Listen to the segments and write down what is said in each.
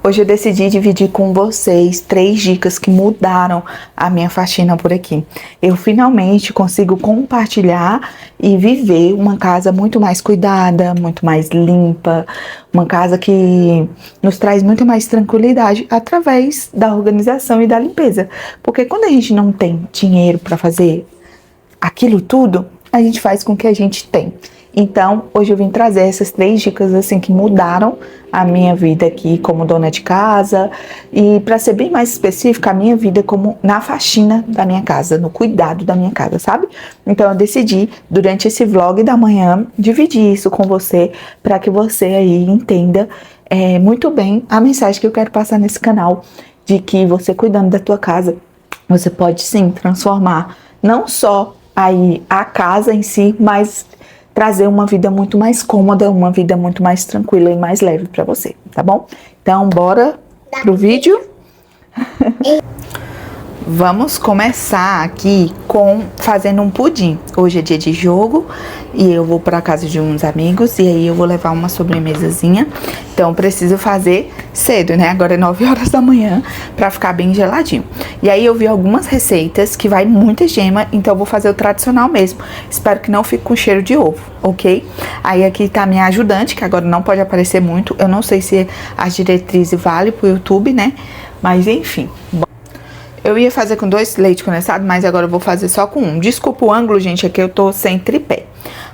Hoje eu decidi dividir com vocês 3 dicas que mudaram a minha faxina por aqui. Eu finalmente consigo compartilhar e viver uma casa muito mais cuidada, muito mais limpa, uma casa que nos traz muito mais tranquilidade através da organização e da limpeza. Porque quando a gente não tem dinheiro para fazer aquilo tudo, a gente faz com o que a gente tem. Então, hoje eu vim trazer essas 3 dicas assim que mudaram a minha vida aqui como dona de casa e, para ser bem mais específica, a minha vida como na faxina da minha casa, no cuidado da minha casa, sabe? Então, eu decidi durante esse vlog da manhã dividir isso com você para que você aí entenda muito bem a mensagem que eu quero passar nesse canal, de que você cuidando da tua casa, você pode sim transformar não só aí a casa em si, mas trazer uma vida muito mais cômoda, uma vida muito mais tranquila e mais leve pra você, tá bom? Então, bora pro vídeo? Vamos começar aqui fazendo um pudim. Hoje é dia de jogo e eu vou pra casa de uns amigos e aí eu vou levar uma sobremesazinha. Então, preciso fazer cedo, né? Agora é 9 horas da manhã pra ficar bem geladinho. E aí eu vi algumas receitas que vai muita gema, então eu vou fazer o tradicional mesmo. Espero que não fique com cheiro de ovo, ok? Aí aqui tá a minha ajudante, que agora não pode aparecer muito. Eu não sei se as diretrizes vale pro YouTube, né? Mas enfim. Eu ia fazer com 2 leite condensado, mas agora eu vou fazer só com 1. Desculpa o ângulo, gente, é que eu tô sem tripé.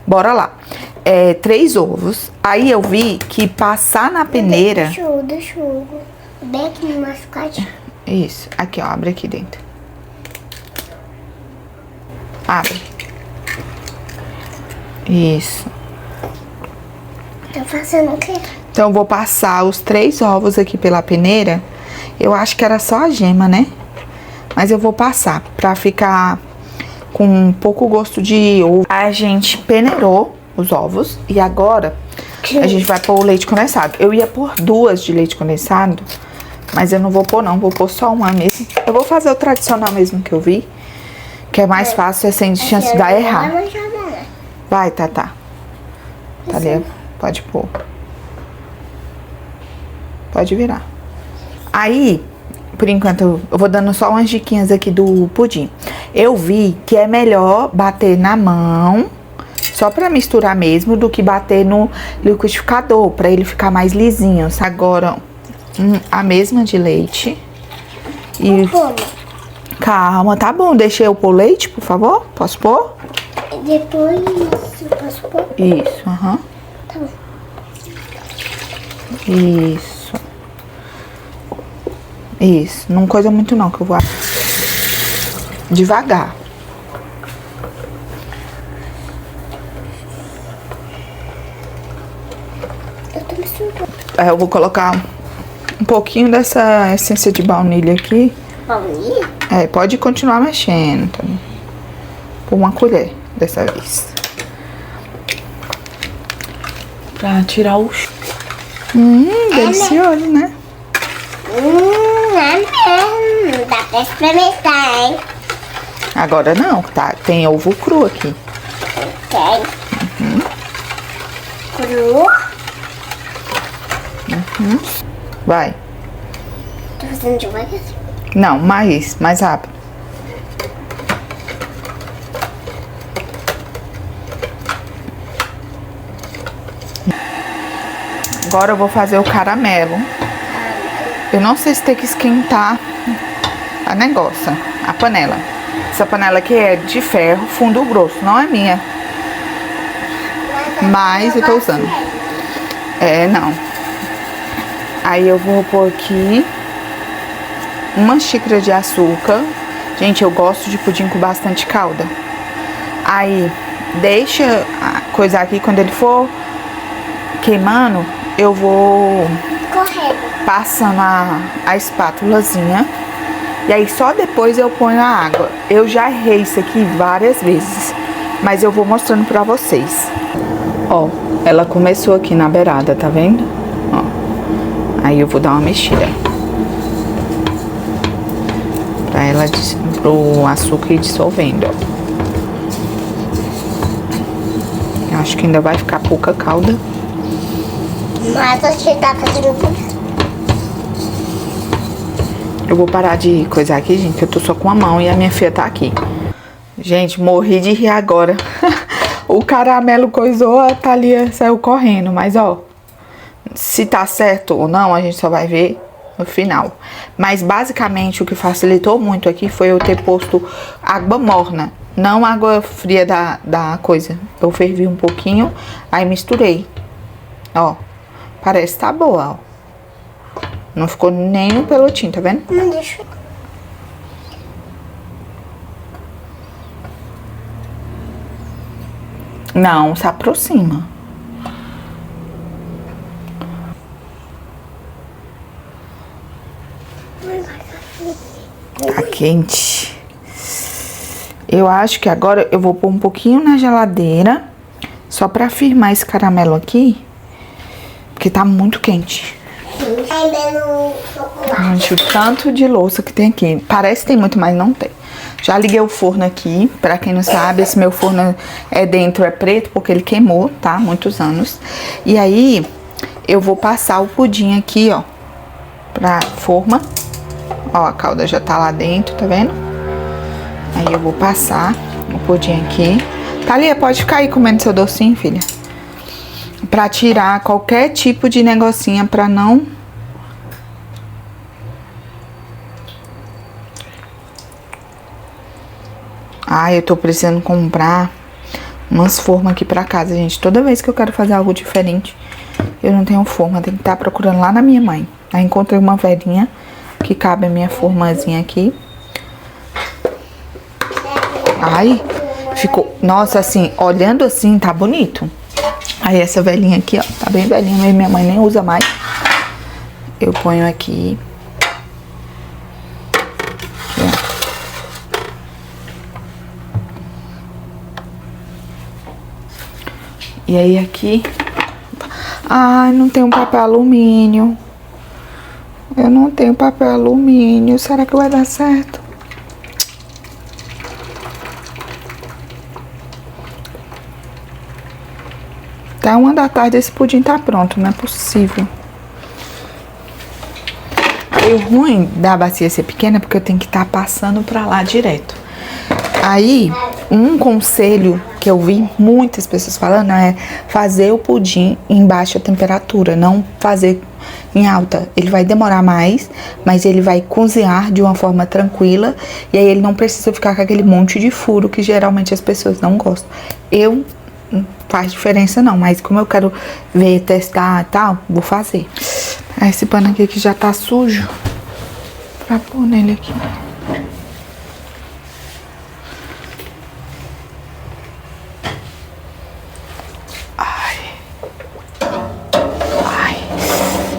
Bora lá. 3 ovos. Aí eu vi que passar na peneira... Deixa eu bem aqui no mascate. Isso. Aqui, ó. Abre aqui dentro. Abre. Isso. Tá fazendo o quê? Então, eu vou passar os 3 ovos aqui pela peneira. Eu acho que era só a gema, né? Mas eu vou passar pra ficar com um pouco gosto de ovo. A gente peneirou os ovos e agora a gente vai pôr o leite condensado. Eu ia pôr 2 de leite condensado, mas eu não vou pôr não, vou pôr só uma mesmo. Eu vou fazer o tradicional mesmo que eu vi, que é mais fácil, é sem chance de dar errado. Vai, Tatá. Tá ali, pode pôr. Pode virar. Aí... Por enquanto, eu vou dando só umas diquinhas aqui do pudim. Eu vi que é melhor bater na mão, só pra misturar mesmo, do que bater no liquidificador, pra ele ficar mais lisinho. Agora, a mesma de leite. E... Calma, tá bom. Deixa eu pôr leite, por favor? Posso pôr? Depois, posso pôr? Isso, aham. Tá bom. Isso. Isso, não coisa muito não, que eu vou devagar. Eu tô misturando. Eu vou colocar um pouquinho dessa essência de baunilha aqui. Baunilha? Pode continuar mexendo também. Por uma colher dessa vez. Pra tirar o... delicioso, né? Dá pra experimentar, hein? Agora não, tá? Tem ovo cru aqui. Tem. Cru. Vai. Tô fazendo devagar. Não, mais rápido. Agora eu vou fazer o caramelo. Eu não sei se tem que esquentar a panela. Essa panela aqui é de ferro, fundo grosso, não é minha. Mas eu tô usando. Não. Aí eu vou pôr aqui 1 xícara de açúcar. Gente, eu gosto de pudim com bastante calda. Aí, deixa coisar aqui, quando ele for queimando, eu vou... passando a espátulazinha. E aí só depois eu ponho a água. Eu já errei isso aqui várias vezes, mas eu vou mostrando pra vocês. Ó, ela começou aqui na beirada, tá vendo? Ó. Aí eu vou dar uma mexida. Pra ela, pro açúcar ir dissolvendo, ó. Eu acho que ainda vai ficar pouca calda. Mas você tá fazendo tudo. Eu vou parar de coisar aqui, gente, que eu tô só com a mão e a minha filha tá aqui. Gente, morri de rir agora. O caramelo coisou, a Thalia saiu correndo, mas ó, se tá certo ou não, a gente só vai ver no final. Mas basicamente o que facilitou muito aqui foi eu ter posto água morna, não água fria da coisa. Eu fervi um pouquinho, aí misturei. Ó, parece que tá boa, ó. Não ficou nem um pelotinho, tá vendo? Não deixa. Não, se aproxima. Tá quente. Eu acho que agora eu vou pôr um pouquinho na geladeira, só pra firmar esse caramelo aqui, porque tá muito quente. Ainda no chocolate. Gente, o tanto de louça que tem aqui. Parece que tem muito, mas não tem. Já liguei o forno aqui. Pra quem não sabe, esse meu forno é preto porque ele queimou, tá? Muitos anos. E aí, eu vou passar o pudim aqui, ó, pra forma. Ó, a calda já tá lá dentro, tá vendo? Aí eu vou passar o pudim aqui. Thalia, pode ficar aí comendo seu docinho, filha? Pra tirar qualquer tipo de negocinho pra não... Ai, eu tô precisando comprar umas formas aqui pra casa, gente. Toda vez que eu quero fazer algo diferente, eu não tenho forma. Tem que estar procurando lá na minha mãe. Aí encontrei uma velhinha que cabe a minha formazinha aqui. Ai, ficou... Nossa, assim, olhando assim, tá bonito. Aí essa velhinha aqui, ó, tá bem velhinha, mas minha mãe nem usa mais. Eu ponho aqui. E aí aqui... Ai, não tem um papel alumínio. Eu não tenho papel alumínio. Será que vai dar certo? Até 1 da tarde esse pudim tá pronto, não é possível. E o ruim da bacia ser pequena é porque eu tenho que estar passando pra lá direto. Aí, um conselho que eu vi muitas pessoas falando é fazer o pudim em baixa temperatura, não fazer em alta. Ele vai demorar mais, mas ele vai cozinhar de uma forma tranquila e aí ele não precisa ficar com aquele monte de furo que geralmente as pessoas não gostam. Eu não faz diferença não, mas como eu quero ver, testar e tal, vou fazer. Esse pano aqui que já tá sujo, pra pôr nele aqui.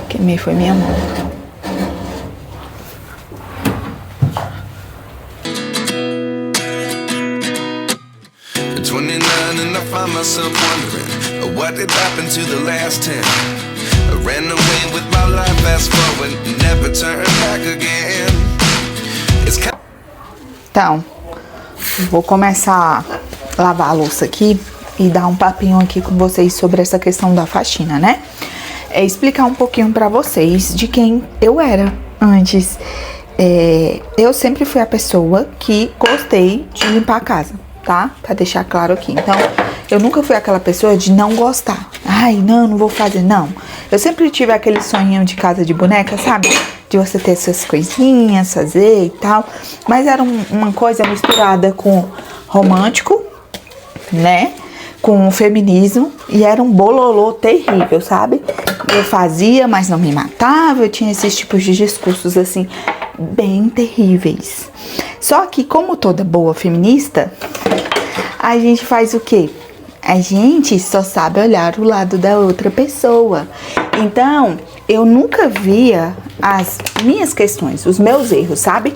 Queimei foi minha mão. At 29 and I find myself wondering what did happen to the last 10. I ran away with my life, fast forward, never turn back again. It's kind... Então, vou começar a lavar a louça aqui e dar um papinho aqui com vocês sobre essa questão da faxina, né? É explicar um pouquinho pra vocês de quem eu era antes. Eu sempre fui a pessoa que gostei de limpar a casa, tá? Pra deixar claro aqui. Então, eu nunca fui aquela pessoa de não gostar. Ai, não vou fazer, não. Eu sempre tive aquele sonhinho de casa de boneca, sabe? De você ter essas coisinhas, fazer e tal. Mas era uma coisa misturada com romântico, né? Com o feminismo, e era um bololô terrível, sabe? Eu fazia, mas não me matava, eu tinha esses tipos de discursos, assim, bem terríveis. Só que, como toda boa feminista, a gente faz o quê? A gente só sabe olhar o lado da outra pessoa. Então, eu nunca via as minhas questões, os meus erros, sabe?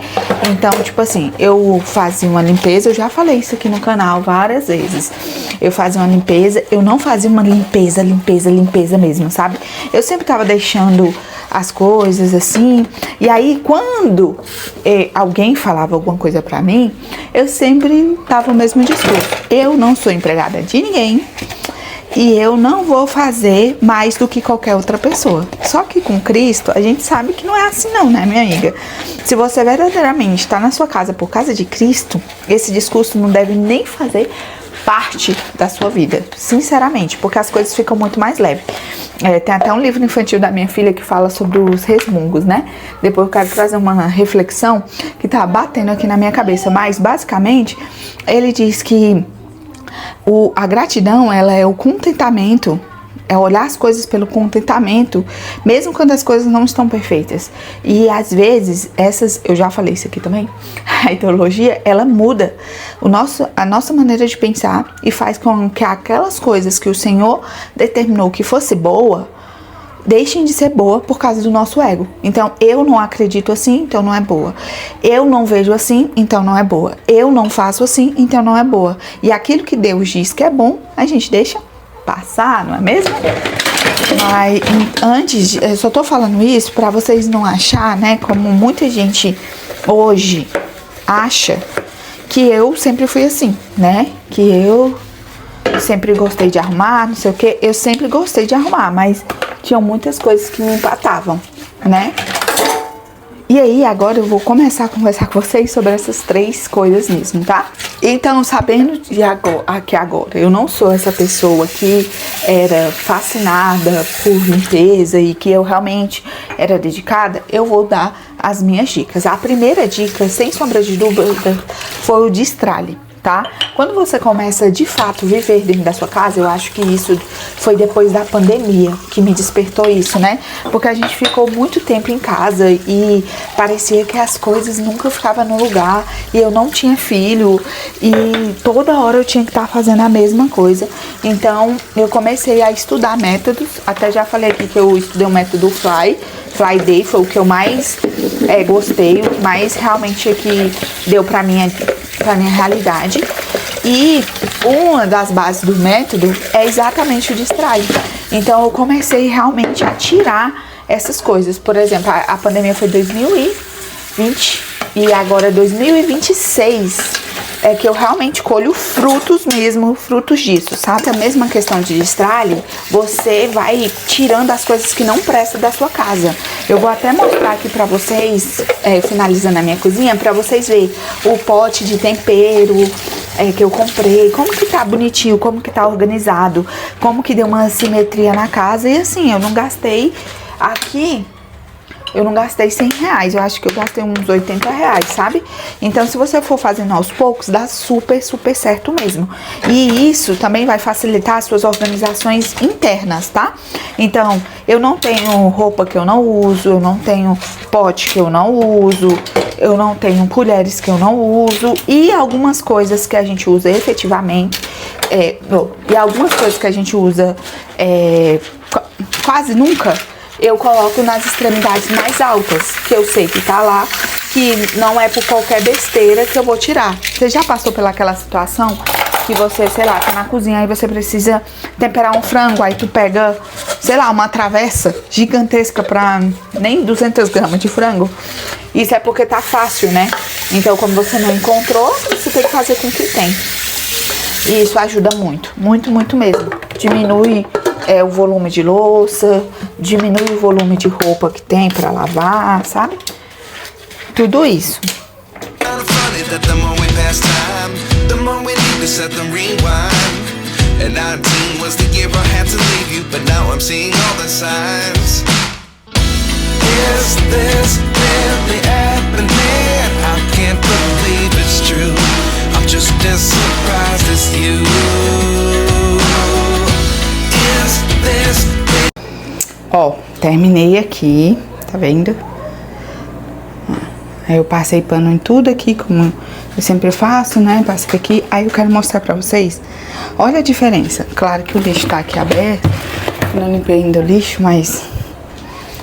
Então, tipo assim, eu fazia uma limpeza, eu já falei isso aqui no canal várias vezes. Eu fazia uma limpeza, eu não fazia uma limpeza mesmo, sabe? Eu sempre tava deixando as coisas assim. E aí, quando alguém falava alguma coisa pra mim, eu sempre tava o mesmo discurso. Eu não sou empregada de ninguém. e eu não vou fazer mais do que qualquer outra pessoa. Só que com Cristo, a gente sabe que não é assim não, né, minha amiga? Se você verdadeiramente está na sua casa por causa de Cristo, esse discurso não deve nem fazer parte da sua vida, sinceramente, porque as coisas ficam muito mais leves. Tem até um livro infantil da minha filha que fala sobre os resmungos, né? Depois eu quero trazer uma reflexão que tá batendo aqui na minha cabeça, mas basicamente ele diz que a gratidão, ela é o contentamento, é olhar as coisas pelo contentamento, mesmo quando as coisas não estão perfeitas. E às vezes, eu já falei isso aqui também, a ideologia, ela muda a nossa maneira de pensar e faz com que aquelas coisas que o Senhor determinou que fosse boa, deixem de ser boa por causa do nosso ego. Então, eu não acredito assim, então não é boa. Eu não vejo assim, então não é boa. Eu não faço assim, então não é boa. E aquilo que Deus diz que é bom, a gente deixa passar, não é mesmo? Mas antes, eu só tô falando isso pra vocês não achar, né, como muita gente hoje acha que eu sempre fui assim, né? Que eu sempre gostei de arrumar, não sei o que. Eu sempre gostei de arrumar, mas tinham muitas coisas que me empatavam, né? E aí, agora eu vou começar a conversar com vocês sobre essas 3 coisas mesmo, tá? Então, sabendo que agora eu não sou essa pessoa que era fascinada por limpeza e que eu realmente era dedicada, eu vou dar as minhas dicas. A primeira dica, sem sombra de dúvida, foi o destralhe, tá? Quando você começa de fato viver dentro da sua casa, eu acho que isso foi depois da pandemia que me despertou isso, né? Porque a gente ficou muito tempo em casa e parecia que as coisas nunca ficavam no lugar e eu não tinha filho e toda hora eu tinha que estar fazendo a mesma coisa. Então eu comecei a estudar métodos, até já falei aqui que eu estudei o método Fly Day, foi o que eu mais gostei, o que mais realmente aqui deu pra minha realidade. E uma das bases do método é exatamente o distrair. Então eu comecei realmente a tirar essas coisas. Por exemplo, a pandemia foi 2020 e agora 2026 é que eu realmente colho frutos disso, sabe? A mesma questão de destralhe, você vai tirando as coisas que não prestam da sua casa. Eu vou até mostrar aqui pra vocês, finalizando a minha cozinha, pra vocês verem o pote de tempero que eu comprei, como que tá bonitinho, como que tá organizado, como que deu uma simetria na casa. E assim, eu não gastei aqui... Eu não gastei R$100, eu acho que eu gastei uns R$80, sabe? Então, se você for fazendo aos poucos, dá super, super certo mesmo. E isso também vai facilitar as suas organizações internas, tá? Então, eu não tenho roupa que eu não uso, eu não tenho pote que eu não uso, eu não tenho colheres que eu não uso e algumas coisas que a gente usa efetivamente, e algumas coisas que a gente usa quase nunca, eu coloco nas extremidades mais altas, que eu sei que tá lá, que não é por qualquer besteira que eu vou tirar. Você já passou pelaquela situação que você, sei lá, tá na cozinha e você precisa temperar um frango, aí tu pega, sei lá, uma travessa gigantesca pra nem 200 gramas de frango? Isso é porque tá fácil, né? Então, como você não encontrou, você tem que fazer com o que tem. E isso ajuda muito, muito, muito mesmo. Diminui o volume de louça, diminui o volume de roupa que tem pra lavar, sabe? Tudo isso. Ó, terminei aqui, tá vendo? Aí eu passei pano em tudo aqui, como eu sempre faço, né? Passei aqui, aí eu quero mostrar pra vocês. Olha a diferença. Claro que o lixo tá aqui aberto, não limpei ainda o lixo, mas...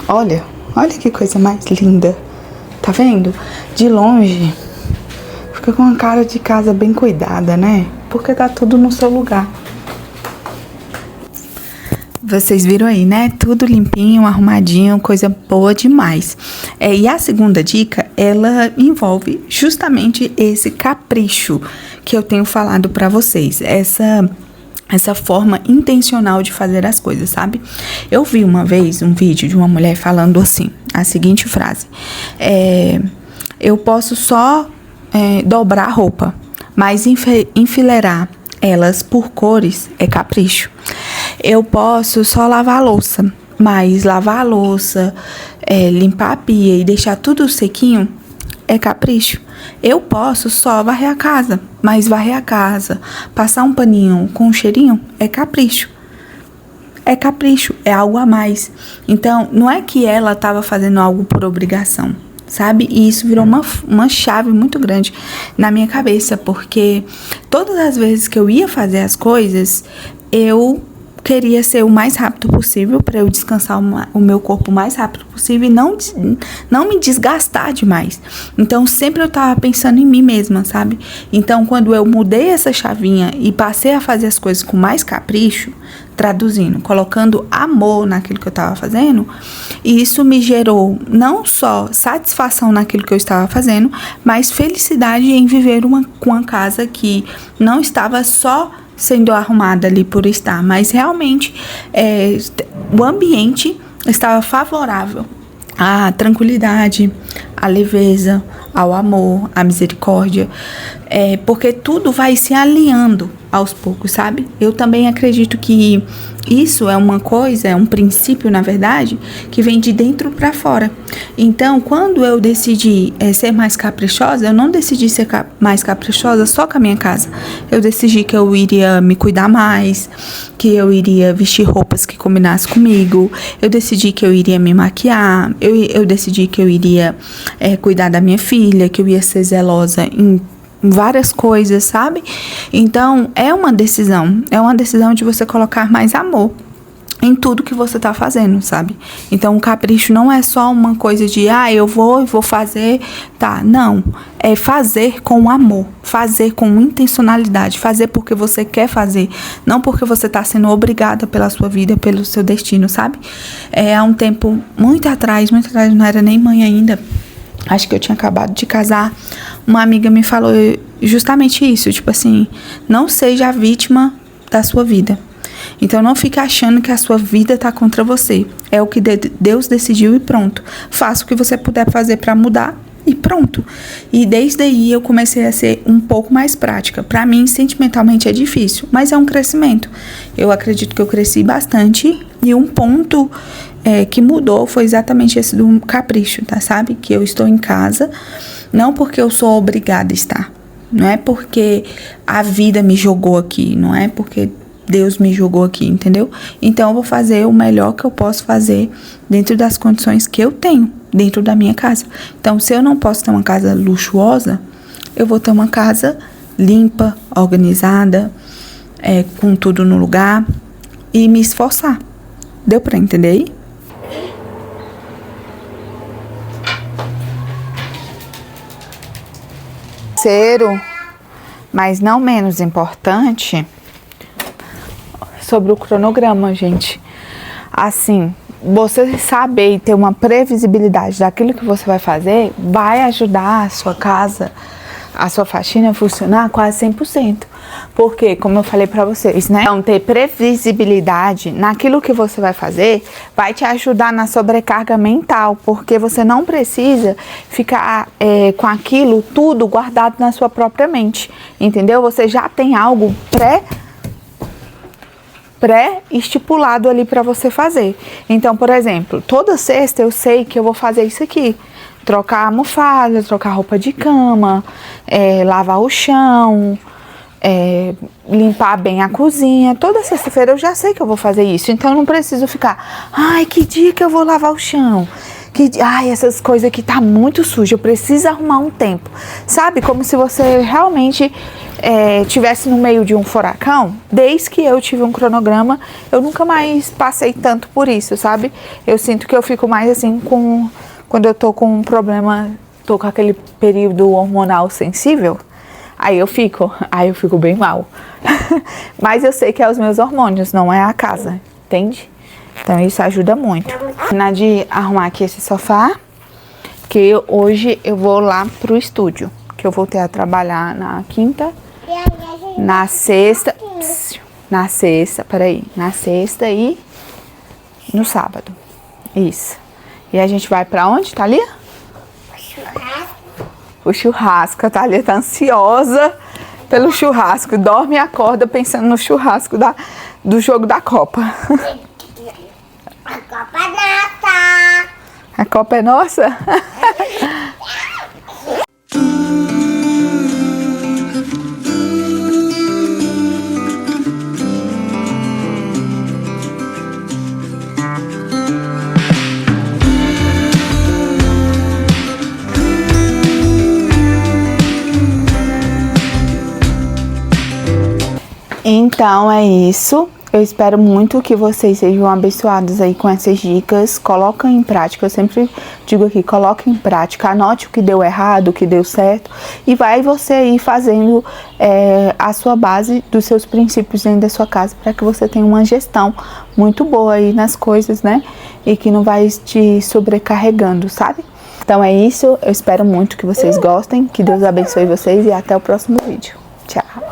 Olha que coisa mais linda. Tá vendo? De longe, fica com uma cara de casa bem cuidada, né? Porque tá tudo no seu lugar. Vocês viram aí, né? Tudo limpinho, arrumadinho, coisa boa demais. E a segunda dica, ela envolve justamente esse capricho que eu tenho falado pra vocês. essa forma intencional de fazer as coisas, sabe? Eu vi uma vez um vídeo de uma mulher falando assim, a seguinte frase: eu posso só dobrar a roupa, mas enfileirar elas por cores é capricho. Eu posso só lavar a louça, mas lavar a louça, limpar a pia e deixar tudo sequinho é capricho. Eu posso só varrer a casa, mas varrer a casa, passar um paninho com um cheirinho é capricho. É capricho, é algo a mais. Então, não é que ela estava fazendo algo por obrigação, sabe? E isso virou uma chave muito grande na minha cabeça, porque todas as vezes que eu ia fazer as coisas, eu queria ser o mais rápido possível para eu descansar o meu corpo o mais rápido possível e não me desgastar demais. Então, sempre eu tava pensando em mim mesma, sabe? Então, quando eu mudei essa chavinha e passei a fazer as coisas com mais capricho, traduzindo, colocando amor naquilo que eu estava fazendo, isso me gerou não só satisfação naquilo que eu estava fazendo, mas felicidade em viver com uma casa que não estava só sendo arrumada ali por estar, mas realmente o ambiente estava favorável à tranquilidade, à leveza, ao amor, à misericórdia, porque tudo vai se alinhando aos poucos, sabe? Eu também acredito que isso é uma coisa, é um princípio, na verdade, que vem de dentro para fora. Então, quando eu decidi ser mais caprichosa, eu não decidi ser mais caprichosa só com a minha casa. Eu decidi que eu iria me cuidar mais, que eu iria vestir roupas que combinassem comigo, eu decidi que eu iria me maquiar, eu decidi que eu iria cuidar da minha filha, que eu ia ser zelosa em várias coisas, sabe? Então, é uma decisão de você colocar mais amor em tudo que você tá fazendo, sabe? Então, o capricho não é só uma coisa de, eu vou fazer, tá? Não, é fazer com amor, fazer com intencionalidade, fazer porque você quer fazer, não porque você tá sendo obrigada pela sua vida, pelo seu destino, sabe? Há um tempo, muito atrás, não era nem mãe ainda, acho que eu tinha acabado de casar, uma amiga me falou justamente isso, tipo assim, não seja a vítima da sua vida. Então, não fique achando que a sua vida tá contra você. É o que Deus decidiu e pronto. Faça o que você puder fazer para mudar e pronto. E desde aí eu comecei a ser um pouco mais prática. Para mim, sentimentalmente é difícil, mas é um crescimento. Eu acredito que eu cresci bastante e um ponto que mudou foi exatamente esse do capricho, tá? Sabe? Que eu estou em casa, não porque eu sou obrigada a estar. Não é porque a vida me jogou aqui, não é porque Deus me jogou aqui, entendeu? Então, eu vou fazer o melhor que eu posso fazer dentro das condições que eu tenho, dentro da minha casa. Então, se eu não posso ter uma casa luxuosa, eu vou ter uma casa limpa, organizada, com tudo no lugar e me esforçar. Deu pra entender aí? Terceiro, mas não menos importante, sobre o cronograma, gente. Assim, você saber e ter uma previsibilidade daquilo que você vai fazer vai ajudar a sua casa, a sua faxina a funcionar quase 100%. Porque, como eu falei pra vocês, né? Então, ter previsibilidade naquilo que você vai fazer vai te ajudar na sobrecarga mental, porque você não precisa ficar com aquilo tudo guardado na sua própria mente, entendeu? Você já tem algo pré-estipulado ali para você fazer. Então, por exemplo, toda sexta eu sei que eu vou fazer isso aqui. Trocar a almofada, trocar a roupa de cama, lavar o chão, limpar bem a cozinha. Toda sexta-feira eu já sei que eu vou fazer isso. Então, eu não preciso ficar, que dia que eu vou lavar o chão? Essas coisas aqui tá muito suja, eu preciso arrumar um tempo. Sabe? Como se você realmente tivesse no meio de um furacão. Desde que eu tive um cronograma, eu nunca mais passei tanto por isso, sabe? Eu sinto que eu fico mais assim quando eu tô com um problema, tô com aquele período hormonal sensível, aí eu fico bem mal. Mas eu sei que é os meus hormônios, não é a casa, entende? Então isso ajuda muito. Na de arrumar aqui esse sofá, que hoje eu vou lá pro estúdio, que eu voltei a trabalhar na quinta, na sexta. na sexta, peraí, na sexta e no sábado. Isso. E a gente vai pra onde, Thalia? O churrasco. A Thalia tá ansiosa pelo churrasco. Dorme e acorda pensando no churrasco do jogo da Copa. A Copa é nossa. A Copa é nossa? Então é isso. Eu espero muito que vocês sejam abençoados aí com essas dicas. Coloquem em prática. Eu sempre digo aqui, coloque em prática. Anote o que deu errado, o que deu certo. E vai você aí fazendo a sua base dos seus princípios dentro da sua casa, para que você tenha uma gestão muito boa aí nas coisas, né? E que não vai te sobrecarregando, sabe? Então é isso. Eu espero muito que vocês gostem. Que Deus abençoe vocês e até o próximo vídeo. Tchau!